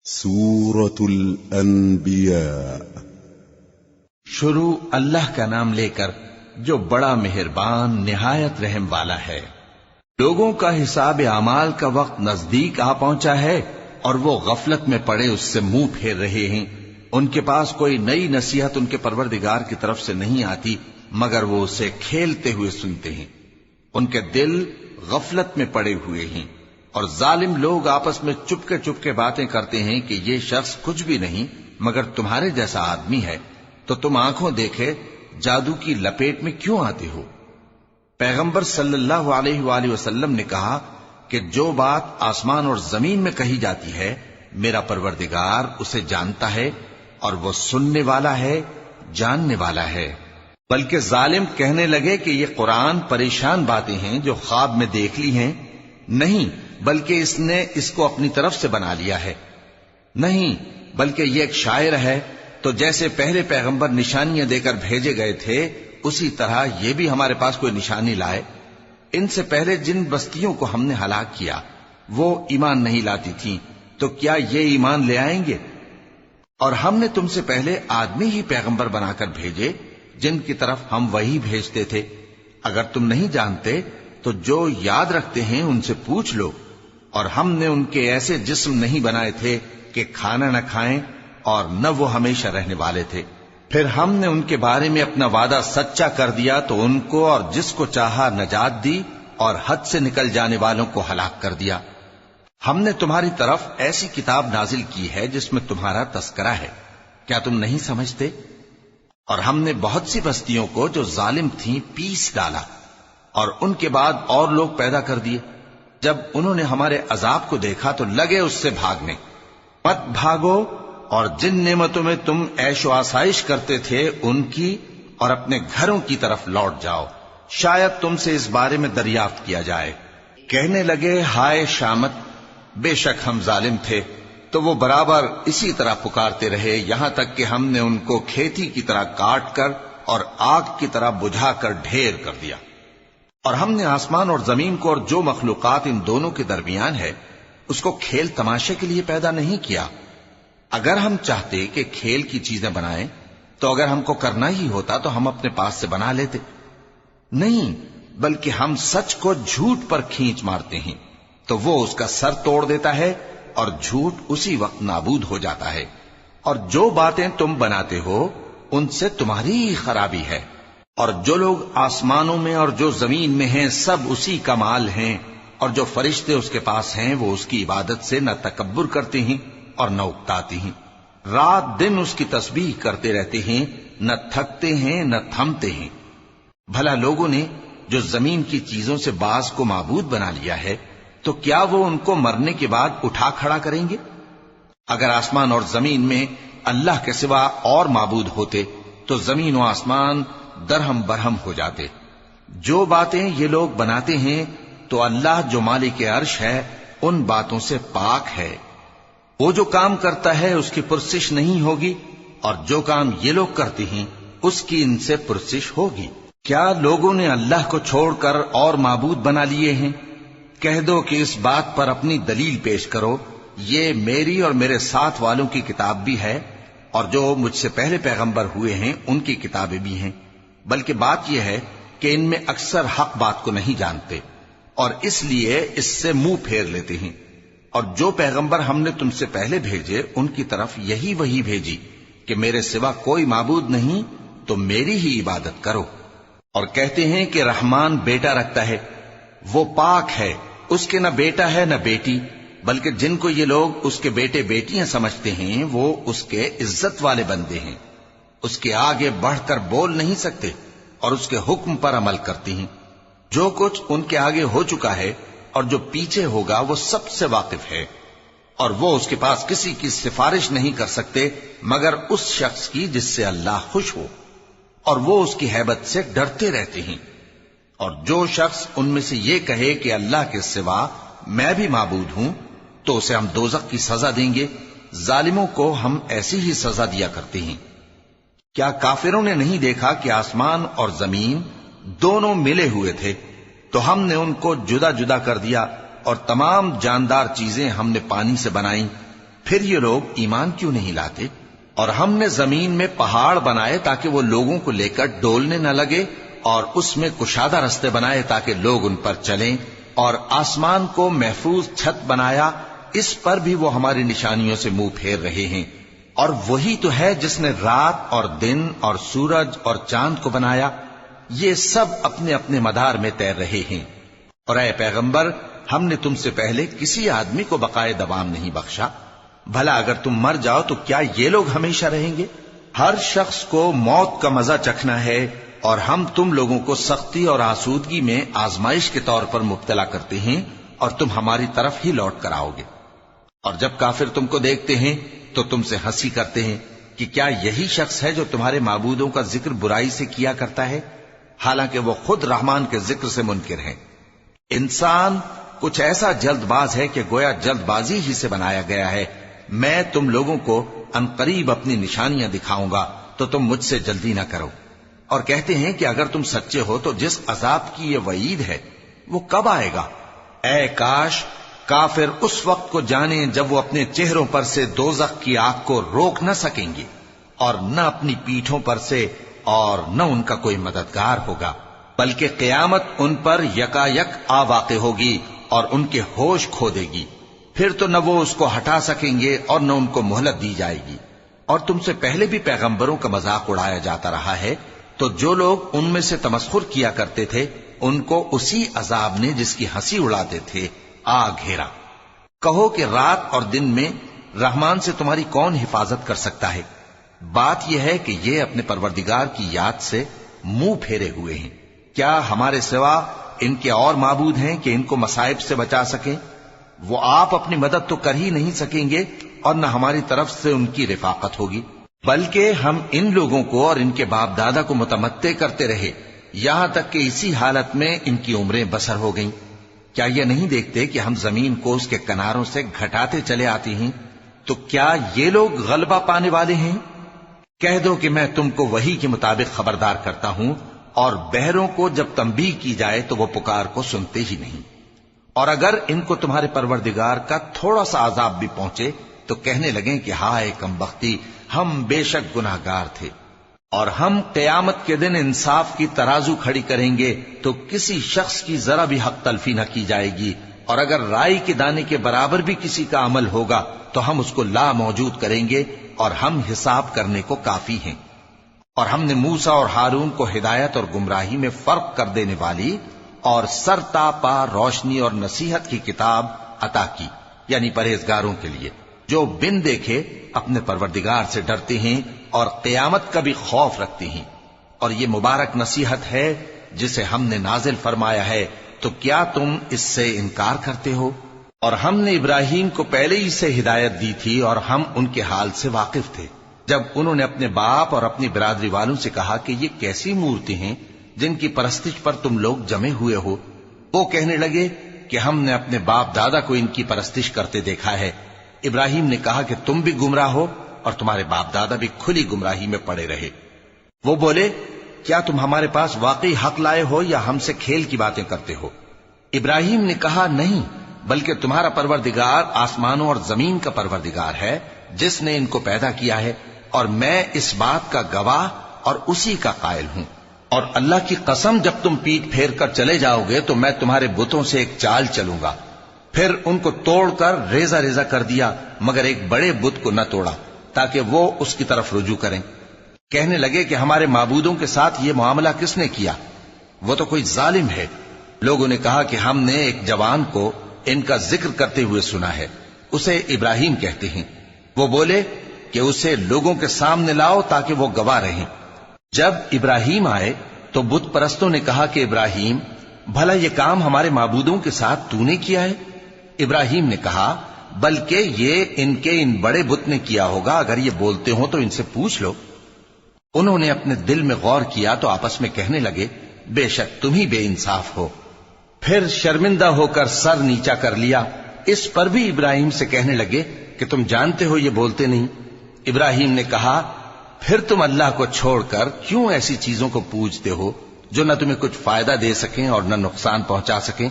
سورة الانبیاء۔ شروع اللہ کا نام لے کر جو بڑا مہربان نہایت رحم والا ہے۔ لوگوں کا حساب اعمال کا وقت نزدیک آ پہنچا ہے اور وہ غفلت میں پڑے اس سے منہ پھیر رہے ہیں۔ ان کے پاس کوئی نئی نصیحت ان کے پروردگار کی طرف سے نہیں آتی مگر وہ اسے کھیلتے ہوئے سنتے ہیں۔ ان کے دل غفلت میں پڑے ہوئے ہیں اور ظالم لوگ آپس میں چپکے باتیں کرتے ہیں کہ یہ شخص کچھ بھی نہیں مگر تمہارے جیسا آدمی ہے، تو تم آنکھوں دیکھے جادو کی لپیٹ میں کیوں آتے ہو؟ پیغمبر صلی اللہ علیہ وآلہ وسلم نے کہا کہ جو بات آسمان اور زمین میں کہی جاتی ہے میرا پروردگار اسے جانتا ہے اور وہ سننے والا ہے، جاننے والا ہے۔ بلکہ ظالم کہنے لگے کہ یہ قرآن پریشان باتیں ہیں جو خواب میں دیکھ لی ہیں۔ نہیں بلکہ اس نے اس کو اپنی طرف سے بنا لیا ہے۔ نہیں بلکہ یہ ایک شاعر ہے۔ تو جیسے پہلے پیغمبر نشانیاں دے کر بھیجے گئے تھے اسی طرح یہ بھی ہمارے پاس کوئی نشانی لائے۔ ان سے پہلے جن بستیوں کو ہم نے ہلاک کیا وہ ایمان نہیں لاتی تھیں، تو کیا یہ ایمان لے آئیں گے؟ اور ہم نے تم سے پہلے آدمی ہی پیغمبر بنا کر بھیجے جن کی طرف ہم وہی بھیجتے تھے۔ اگر تم نہیں جانتے تو جو یاد رکھتے ہیں ان سے پوچھ لو۔ اور ہم نے ان کے ایسے جسم نہیں بنائے تھے کہ کھانا نہ کھائیں اور نہ وہ ہمیشہ رہنے والے تھے۔ پھر ہم نے ان کے بارے میں اپنا وعدہ سچا کر دیا تو ان کو اور جس کو چاہا نجات دی اور حد سے نکل جانے والوں کو ہلاک کر دیا۔ ہم نے تمہاری طرف ایسی کتاب نازل کی ہے جس میں تمہارا تذکرہ ہے، کیا تم نہیں سمجھتے؟ اور ہم نے بہت سی بستیوں کو جو ظالم تھیں پیس ڈالا اور ان کے بعد اور لوگ پیدا کر دیے۔ جب انہوں نے ہمارے عذاب کو دیکھا تو لگے اس سے بھاگنے۔ مت بھاگو اور جن نعمتوں میں تم عیش و آسائش کرتے تھے ان کی اور اپنے گھروں کی طرف لوٹ جاؤ، شاید تم سے اس بارے میں دریافت کیا جائے۔ کہنے لگے ہائے شامت، بے شک ہم ظالم تھے۔ تو وہ برابر اسی طرح پکارتے رہے یہاں تک کہ ہم نے ان کو کھیتی کی طرح کاٹ کر اور آگ کی طرح بجھا کر ڈھیر کر دیا۔ اور ہم نے آسمان اور زمین کو اور جو مخلوقات ان دونوں کے درمیان ہے اس کو کھیل تماشے کے لیے پیدا نہیں کیا۔ اگر ہم چاہتے کہ کھیل کی چیزیں بنائیں تو اگر ہم کو کرنا ہی ہوتا تو ہم اپنے پاس سے بنا لیتے۔ نہیں بلکہ ہم سچ کو جھوٹ پر کھینچ مارتے ہیں تو وہ اس کا سر توڑ دیتا ہے اور جھوٹ اسی وقت نابود ہو جاتا ہے۔ اور جو باتیں تم بناتے ہو ان سے تمہاری ہی خرابی ہے۔ اور جو لوگ آسمانوں میں اور جو زمین میں ہیں سب اسی کا مال ہیں، اور جو فرشتے اس کے پاس ہیں وہ اس کی عبادت سے نہ تکبر کرتے ہیں اور نہ اکتاتے ہیں۔ رات دن اس کی تسبیح کرتے رہتے ہیں، نہ تھکتے ہیں نہ تھمتے ہیں۔ بھلا لوگوں نے جو زمین کی چیزوں سے بعض کو معبود بنا لیا ہے تو کیا وہ ان کو مرنے کے بعد اٹھا کھڑا کریں گے؟ اگر آسمان اور زمین میں اللہ کے سوا اور معبود ہوتے تو زمین و آسمان درہم برہم ہو جاتے۔ جو باتیں یہ لوگ بناتے ہیں تو اللہ جو مالک عرش ہے ان باتوں سے پاک ہے۔ وہ جو کام کرتا ہے اس کی پرسش نہیں ہوگی اور جو کام یہ لوگ کرتے ہیں اس کی ان سے پرسش ہوگی۔ کیا لوگوں نے اللہ کو چھوڑ کر اور معبود بنا لیے ہیں؟ کہہ دو کہ اس بات پر اپنی دلیل پیش کرو، یہ میری اور میرے ساتھ والوں کی کتاب بھی ہے اور جو مجھ سے پہلے پیغمبر ہوئے ہیں ان کی کتابیں بھی ہیں۔ بلکہ بات یہ ہے کہ ان میں اکثر حق بات کو نہیں جانتے اور اس لیے اس سے منہ پھیر لیتے ہیں۔ اور جو پیغمبر ہم نے تم سے پہلے بھیجے ان کی طرف یہی وحی بھیجی کہ میرے سوا کوئی معبود نہیں تو میری ہی عبادت کرو۔ اور کہتے ہیں کہ رحمان بیٹا رکھتا ہے، وہ پاک ہے، اس کے نہ بیٹا ہے نہ بیٹی، بلکہ جن کو یہ لوگ اس کے بیٹے بیٹیاں سمجھتے ہیں وہ اس کے عزت والے بندے ہیں۔ اس کے آگے بڑھ کر بول نہیں سکتے اور اس کے حکم پر عمل کرتے ہیں۔ جو کچھ ان کے آگے ہو چکا ہے اور جو پیچھے ہوگا وہ سب سے واقف ہے، اور وہ اس کے پاس کسی کی سفارش نہیں کر سکتے مگر اس شخص کی جس سے اللہ خوش ہو، اور وہ اس کی ہیبت سے ڈرتے رہتے ہیں۔ اور جو شخص ان میں سے یہ کہے کہ اللہ کے سوا میں بھی معبود ہوں تو اسے ہم دوزخ کی سزا دیں گے۔ ظالموں کو ہم ایسی ہی سزا دیا کرتے ہیں۔ کیا کافروں نے نہیں دیکھا کہ آسمان اور زمین دونوں ملے ہوئے تھے تو ہم نے ان کو جدا جدا کر دیا اور تمام جاندار چیزیں ہم نے پانی سے بنائیں، پھر یہ لوگ ایمان کیوں نہیں لاتے؟ اور ہم نے زمین میں پہاڑ بنائے تاکہ وہ لوگوں کو لے کر ڈولنے نہ لگے، اور اس میں کشادہ رستے بنائے تاکہ لوگ ان پر چلیں، اور آسمان کو محفوظ چھت بنایا، اس پر بھی وہ ہماری نشانیوں سے منہ پھیر رہے ہیں۔ اور وہی تو ہے جس نے رات اور دن اور سورج اور چاند کو بنایا، یہ سب اپنے اپنے مدار میں تیر رہے ہیں۔ اور اے پیغمبر، ہم نے تم سے پہلے کسی آدمی کو بقائے دوام نہیں بخشا، بھلا اگر تم مر جاؤ تو کیا یہ لوگ ہمیشہ رہیں گے؟ ہر شخص کو موت کا مزہ چکھنا ہے، اور ہم تم لوگوں کو سختی اور آسودگی میں آزمائش کے طور پر مبتلا کرتے ہیں، اور تم ہماری طرف ہی لوٹ کر آؤ گے۔ اور جب کافر تم کو دیکھتے ہیں تو تم سے ہنسی کرتے ہیں کہ کیا یہی شخص ہے جو تمہارے معبودوں کا ذکر برائی سے کیا کرتا ہے، حالانکہ وہ خود رحمان کے ذکر سے منکر ہیں۔ انسان کچھ ایسا جلد باز ہے کہ گویا جلد بازی ہی سے بنایا گیا ہے۔ میں تم لوگوں کو عنقریب اپنی نشانیاں دکھاؤں گا تو تم مجھ سے جلدی نہ کرو۔ اور کہتے ہیں کہ اگر تم سچے ہو تو جس عذاب کی یہ وعید ہے وہ کب آئے گا؟ اے کاش کافر اس وقت کو جانیں جب وہ اپنے چہروں پر سے دوزخ کی آگ کو روک نہ سکیں گے، اور نہ اپنی پیٹھوں پر سے، اور نہ ان کا کوئی مددگار ہوگا، بلکہ قیامت ان پر یکا یک آ واقع ہوگی اور ان کے ہوش کھو دے گی، پھر تو نہ وہ اس کو ہٹا سکیں گے اور نہ ان کو مہلت دی جائے گی۔ اور تم سے پہلے بھی پیغمبروں کا مذاق اڑایا جاتا رہا ہے، تو جو لوگ ان میں سے تمسخر کیا کرتے تھے ان کو اسی عذاب نے جس کی ہنسی اڑاتے تھے آ گھیرا۔ کہو کہ رات اور دن میں رحمان سے تمہاری کون حفاظت کر سکتا ہے؟ بات یہ ہے کہ یہ اپنے پروردگار کی یاد سے منہ پھیرے ہوئے ہیں۔ کیا ہمارے سوا ان کے اور معبود ہیں کہ ان کو مصائب سے بچا سکیں؟ وہ آپ اپنی مدد تو کر ہی نہیں سکیں گے، اور نہ ہماری طرف سے ان کی رفاقت ہوگی، بلکہ ہم ان لوگوں کو اور ان کے باپ دادا کو متمتع کرتے رہے، یہاں تک کہ اسی حالت میں ان کی عمریں بسر ہو گئیں۔ کیا یہ نہیں دیکھتے کہ ہم زمین کو اس کے کناروں سے گھٹاتے چلے آتے ہیں؟ تو کیا یہ لوگ غلبہ پانے والے ہیں؟ کہہ دو کہ میں تم کو وحی کے مطابق خبردار کرتا ہوں، اور بہروں کو جب تنبیہ کی جائے تو وہ پکار کو سنتے ہی نہیں۔ اور اگر ان کو تمہارے پروردگار کا تھوڑا سا عذاب بھی پہنچے تو کہنے لگیں کہ ہائے کم بختی، ہم بے شک گناہگار تھے۔ اور ہم قیامت کے دن انصاف کی ترازو کھڑی کریں گے تو کسی شخص کی ذرا بھی حق تلفی نہ کی جائے گی، اور اگر رائی کے دانے کے برابر بھی کسی کا عمل ہوگا تو ہم اس کو لا موجود کریں گے، اور ہم حساب کرنے کو کافی ہیں۔ اور ہم نے موسیٰ اور ہارون کو ہدایت اور گمراہی میں فرق کر دینے والی اور سر تا پا روشنی اور نصیحت کی کتاب عطا کی، یعنی پرہیزگاروں کے لیے جو بن دیکھے اپنے پروردگار سے ڈرتے ہیں اور قیامت کا بھی خوف رکھتے ہیں۔ اور یہ مبارک نصیحت ہے جسے ہم نے نازل فرمایا ہے، تو کیا تم اس سے انکار کرتے ہو؟ اور ہم نے ابراہیم کو پہلے ہی سے ہدایت دی تھی، اور ہم ان کے حال سے واقف تھے جب انہوں نے اپنے باپ اور اپنی برادری والوں سے کہا کہ یہ کیسی مورتی ہیں جن کی پرستش پر تم لوگ جمے ہوئے ہو۔ وہ کہنے لگے کہ ہم نے اپنے باپ دادا کو ان کی پرستش کرتے دیکھا ہے۔ ابراہیم نے کہا کہ تم بھی گمراہ ہو اور تمہارے باپ دادا بھی کھلی گمراہی میں پڑے رہے۔ وہ بولے کیا تم ہمارے پاس واقعی حق لائے ہو یا ہم سے کھیل کی باتیں کرتے ہو؟ ابراہیم نے کہا نہیں، بلکہ تمہارا پروردگار آسمانوں اور زمین کا پروردگار ہے جس نے ان کو پیدا کیا ہے، اور میں اس بات کا گواہ اور اسی کا قائل ہوں۔ اور اللہ کی قسم جب تم پیٹ پھیر کر چلے جاؤ گے تو میں تمہارے بتوں سے ایک چال چلوں گا۔ پھر ان کو توڑ کر ریزہ ریزہ کر دیا، مگر ایک بڑے بت کو نہ توڑا تاکہ وہ اس کی طرف رجوع کریں۔ کہنے لگے کہ ہمارے معبودوں کے ساتھ یہ معاملہ کس نے کیا؟ وہ تو کوئی ظالم ہے۔ لوگوں نے کہا کہ ہم نے ایک جوان کو ان کا ذکر کرتے ہوئے سنا ہے، اسے ابراہیم کہتے ہیں۔ وہ بولے کہ اسے لوگوں کے سامنے لاؤ تاکہ وہ گواہ رہیں۔ جب ابراہیم آئے تو بت پرستوں نے کہا کہ ابراہیم، بھلا یہ کام ہمارے معبودوں کے ساتھ تو نے کیا ہے؟ ابراہیم نے کہا بلکہ یہ ان کے ان بڑے بت نے کیا ہوگا، اگر یہ بولتے ہوں تو ان سے پوچھ لو۔ انہوں نے اپنے دل میں غور کیا تو آپس میں کہنے لگے بے شک تم ہی بے انصاف ہو۔ پھر شرمندہ ہو کر سر نیچا کر لیا۔ اس پر بھی ابراہیم سے کہنے لگے کہ تم جانتے ہو یہ بولتے نہیں۔ ابراہیم نے کہا پھر تم اللہ کو چھوڑ کر کیوں ایسی چیزوں کو پوجتے ہو جو نہ تمہیں کچھ فائدہ دے سکیں اور نہ نقصان پہنچا سکیں؟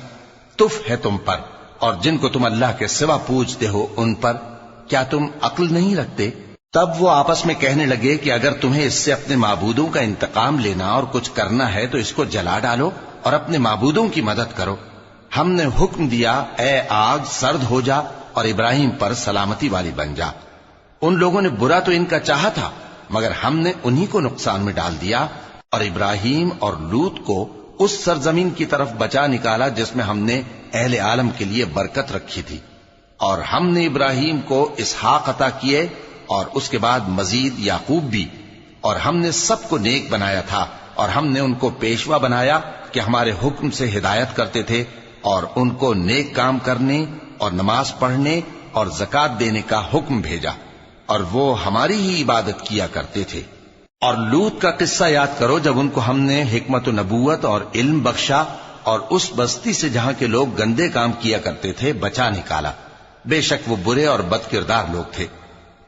تف ہے تم پر اور جن کو تم اللہ کے سوا پوجتے ہو ان پر۔ کیا تم عقل نہیں رکھتے؟ تب وہ آپس میں کہنے لگے کہ اگر تمہیں اس سے اپنے معبودوں کا انتقام لینا اور کچھ کرنا ہے تو اس کو جلا ڈالو اور اپنے معبودوں کی مدد کرو۔ ہم نے حکم دیا اے آگ سرد ہو جا اور ابراہیم پر سلامتی والی بن جا۔ ان لوگوں نے برا تو ان کا چاہا تھا، مگر ہم نے انہی کو نقصان میں ڈال دیا اور ابراہیم اور لوط کو اس سرزمین کی طرف بچا نکالا جس میں ہم نے اہل عالم کے لیے برکت رکھی تھی۔ اور ہم نے ابراہیم کو اسحاق عطا کیے اور اس کے بعد مزید یعقوب بھی، اور ہم نے سب کو نیک بنایا تھا اور ہم نے ان کو پیشوا بنایا کہ ہمارے حکم سے ہدایت کرتے تھے اور ان کو نیک کام کرنے اور نماز پڑھنے اور زکات دینے کا حکم بھیجا، اور وہ ہماری ہی عبادت کیا کرتے تھے۔ اور لوط کا قصہ یاد کرو جب ان کو ہم نے حکمت و نبوت اور علم بخشا اور اس بستی سے جہاں کے لوگ گندے کام کیا کرتے تھے بچا نکالا۔ بے شک وہ برے اور بد کردار لوگ تھے،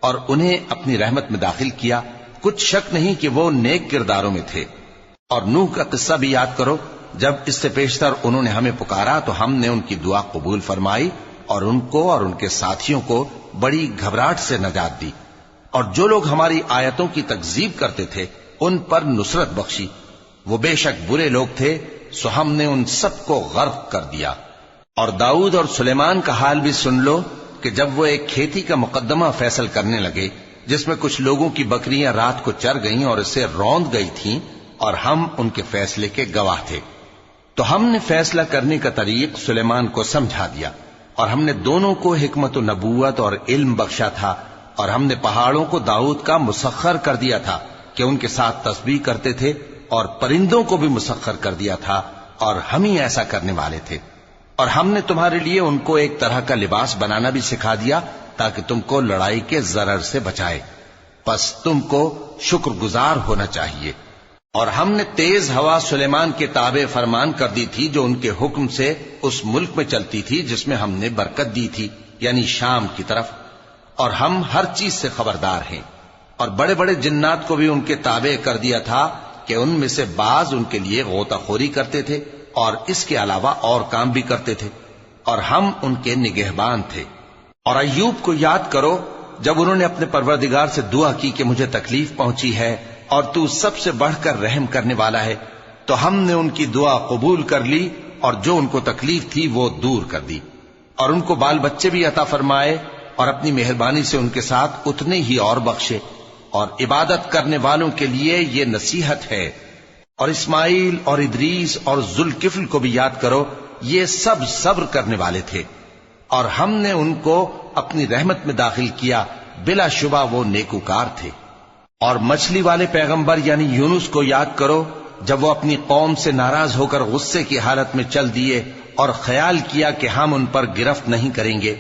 اور انہیں اپنی رحمت میں داخل کیا، کچھ شک نہیں کہ وہ نیک کرداروں میں تھے۔ اور نوح کا قصہ بھی یاد کرو جب اس سے پیشتر انہوں نے ہمیں پکارا تو ہم نے ان کی دعا قبول فرمائی اور ان کو اور ان کے ساتھیوں کو بڑی گھبراہٹ سے نجات دی، اور جو لوگ ہماری آیتوں کی تکذیب کرتے تھے ان پر نصرت بخشی۔ وہ بے شک برے لوگ تھے، سو ہم نے ان سب کو غرق کر دیا۔ اور داؤد اور سلیمان کا حال بھی سن لو کہ جب وہ ایک کھیتی کا مقدمہ فیصل کرنے لگے جس میں کچھ لوگوں کی بکریاں رات کو چر گئیں اور اسے روند گئی تھیں، اور ہم ان کے فیصلے کے گواہ تھے، تو ہم نے فیصلہ کرنے کا طریق سلیمان کو سمجھا دیا، اور ہم نے دونوں کو حکمت و نبوت اور علم بخشا تھا، اور ہم نے پہاڑوں کو داؤد کا مسخر کر دیا تھا کہ ان کے ساتھ تسبیح کرتے تھے، اور پرندوں کو بھی مسخر کر دیا تھا، اور ہم ہی ایسا کرنے والے تھے۔ اور ہم نے تمہارے لیے ان کو ایک طرح کا لباس بنانا بھی سکھا دیا تاکہ تم کو لڑائی کے ضرر سے بچائے، پس تم کو شکر گزار ہونا چاہیے۔ اور ہم نے تیز ہوا سلیمان کے تابع فرمان کر دی تھی جو ان کے حکم سے اس ملک میں چلتی تھی جس میں ہم نے برکت دی تھی، یعنی شام کی طرف، اور ہم ہر چیز سے خبردار ہیں۔ اور بڑے بڑے جنات کو بھی ان کے تابع کر دیا تھا کہ ان میں سے بعض ان کے لیے غوطہ خوری کرتے تھے اور اس کے علاوہ اور کام بھی کرتے تھے، اور ہم ان کے نگہبان تھے۔ اور ایوب کو یاد کرو جب انہوں نے اپنے پروردگار سے دعا کی کہ مجھے تکلیف پہنچی ہے اور تو سب سے بڑھ کر رحم کرنے والا ہے، تو ہم نے ان کی دعا قبول کر لی اور جو ان کو تکلیف تھی وہ دور کر دی، اور ان کو بال بچے بھی عطا فرمائے اور اپنی مہربانی سے ان کے ساتھ اتنے ہی اور بخشے۔ اور عبادت کرنے والوں کے لیے یہ نصیحت ہے۔ اور اسماعیل اور ادریس اور ذوالکفل کو بھی یاد کرو، یہ سب صبر کرنے والے تھے، اور ہم نے ان کو اپنی رحمت میں داخل کیا، بلا شبہ وہ نیکوکار تھے۔ اور مچھلی والے پیغمبر یعنی یونس کو یاد کرو جب وہ اپنی قوم سے ناراض ہو کر غصے کی حالت میں چل دیے اور خیال کیا کہ ہم ان پر گرفت نہیں کریں گے،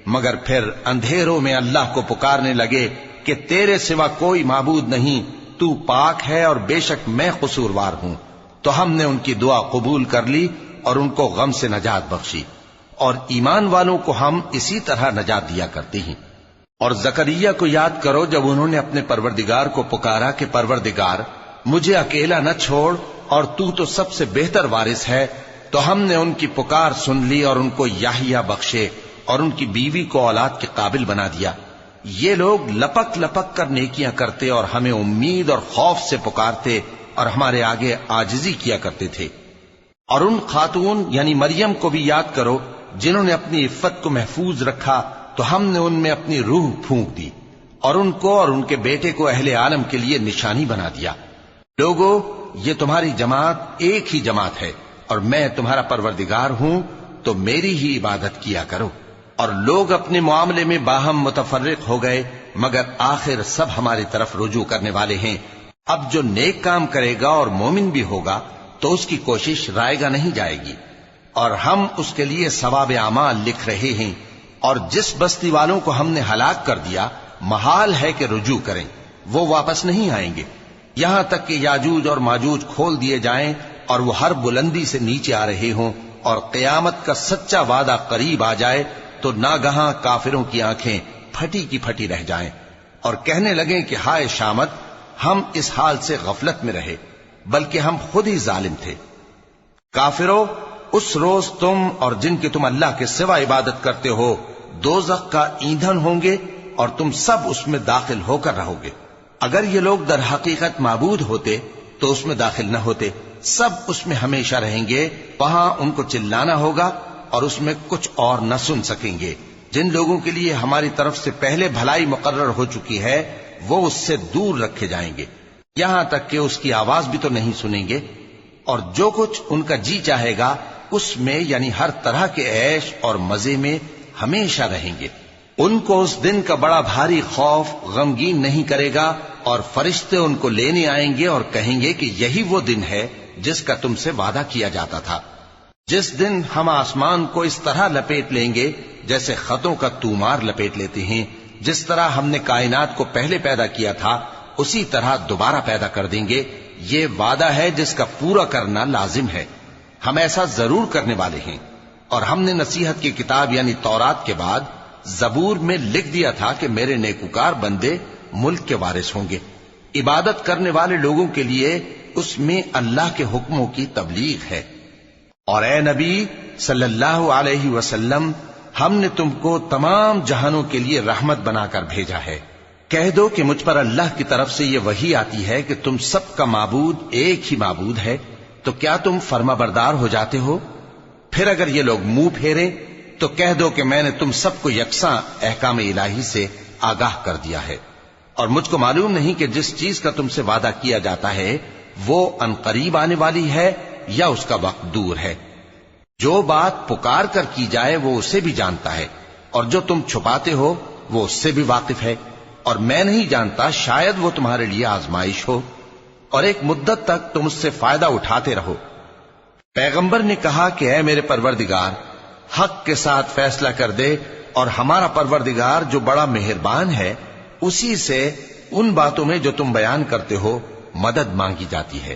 مگر پھر اندھیروں میں اللہ کو پکارنے لگے کہ تیرے سوا کوئی معبود نہیں، تو پاک ہے اور بے شک میں قصوروار ہوں، تو ہم نے ان کی دعا قبول کر لی اور ان کو غم سے نجات بخشی، اور ایمان والوں کو ہم اسی طرح نجات دیا کرتے ہیں۔ اور زکریا کو یاد کرو جب انہوں نے اپنے پروردگار کو پکارا کہ پروردگار مجھے اکیلا نہ چھوڑ اور تو سب سے بہتر وارث ہے، تو ہم نے ان کی پکار سن لی اور ان کو یحییٰ بخشے اور ان کی بیوی کو اولاد کے قابل بنا دیا۔ یہ لوگ لپک لپک کر نیکیاں کرتے اور ہمیں امید اور خوف سے پکارتے اور ہمارے آگے عاجزی کیا کرتے تھے۔ اور ان خاتون یعنی مریم کو بھی یاد کرو جنہوں نے اپنی عفت کو محفوظ رکھا تو ہم نے ان میں اپنی روح پھونک دی اور ان کو اور ان کے بیٹے کو اہل عالم کے لیے نشانی بنا دیا۔ لوگو، یہ تمہاری جماعت ایک ہی جماعت ہے اور میں تمہارا پروردگار ہوں، تو میری ہی عبادت کیا کرو۔ اور لوگ اپنے معاملے میں باہم متفرق ہو گئے، مگر آخر سب ہماری طرف رجوع کرنے والے ہیں۔ اب جو نیک کام کرے گا اور مومن بھی ہوگا تو اس کی کوشش رائے گا نہیں جائے گی، اور ہم اس کے لیے ثواب اعمال لکھ رہے ہیں۔ اور جس بستی والوں کو ہم نے ہلاک کر دیا محال ہے کہ رجوع کریں، وہ واپس نہیں آئیں گے، یہاں تک کہ یاجوج اور ماجوج کھول دیے جائیں اور وہ ہر بلندی سے نیچے آ رہے ہوں، اور قیامت کا سچا وعدہ قریب آ جائے تو ناگہاں کافروں کی آنکھیں پھٹی کی پھٹی رہ جائیں اور کہنے لگیں کہ ہائے شامت، ہم اس حال سے غفلت میں رہے، بلکہ ہم خود ہی ظالم تھے۔ کافروں، اس روز تم اور جن کی تم اللہ کے سوا عبادت کرتے ہو دوزخ کا ایندھن ہوں گے، اور تم سب اس میں داخل ہو کر رہو گے۔ اگر یہ لوگ در حقیقت معبود ہوتے تو اس میں داخل نہ ہوتے، سب اس میں ہمیشہ رہیں گے، وہاں ان کو چلانا ہوگا اور اس میں کچھ اور نہ سن سکیں گے۔ جن لوگوں کے لیے ہماری طرف سے پہلے بھلائی مقرر ہو چکی ہے وہ اس سے دور رکھے جائیں گے، یہاں تک کہ اس کی آواز بھی تو نہیں سنیں گے، اور جو کچھ ان کا جی چاہے گا اس میں یعنی ہر طرح کے عیش اور مزے میں ہمیشہ رہیں گے۔ ان کو اس دن کا بڑا بھاری خوف غمگین نہیں کرے گا، اور فرشتے ان کو لینے آئیں گے اور کہیں گے کہ یہی وہ دن ہے جس کا تم سے وعدہ کیا جاتا تھا، جس دن ہم آسمان کو اس طرح لپیٹ لیں گے جیسے خطوں کا تومار لپیٹ لیتے ہیں، جس طرح ہم نے کائنات کو پہلے پیدا کیا تھا اسی طرح دوبارہ پیدا کر دیں گے۔ یہ وعدہ ہے جس کا پورا کرنا لازم ہے، ہم ایسا ضرور کرنے والے ہیں۔ اور ہم نے نصیحت کی کتاب یعنی تورات کے بعد زبور میں لکھ دیا تھا کہ میرے نیکوکار بندے ملک کے وارث ہوں گے۔ عبادت کرنے والے لوگوں کے لیے اس میں اللہ کے حکموں کی تبلیغ ہے۔ اور اے نبی صلی اللہ علیہ وسلم، ہم نے تم کو تمام جہانوں کے لیے رحمت بنا کر بھیجا ہے۔ کہہ دو کہ مجھ پر اللہ کی طرف سے یہ وحی آتی ہے کہ تم سب کا معبود ایک ہی معبود ہے، تو کیا تم فرما بردار ہو جاتے ہو؟ پھر اگر یہ لوگ منہ پھیریں تو کہہ دو کہ میں نے تم سب کو یکساں احکام الہی سے آگاہ کر دیا ہے، اور مجھ کو معلوم نہیں کہ جس چیز کا تم سے وعدہ کیا جاتا ہے وہ عنقریب آنے والی ہے یا اس کا وقت دور ہے۔ جو بات پکار کر کی جائے وہ اسے بھی جانتا ہے، اور جو تم چھپاتے ہو وہ اس سے بھی واقف ہے، اور میں نہیں جانتا شاید وہ تمہارے لیے آزمائش ہو، اور ایک مدت تک تم اس سے فائدہ اٹھاتے رہو۔ پیغمبر نے کہا کہ اے میرے پروردگار، حق کے ساتھ فیصلہ کر دے، اور ہمارا پروردگار جو بڑا مہربان ہے اسی سے ان باتوں میں جو تم بیان کرتے ہو مدد مانگی جاتی ہے۔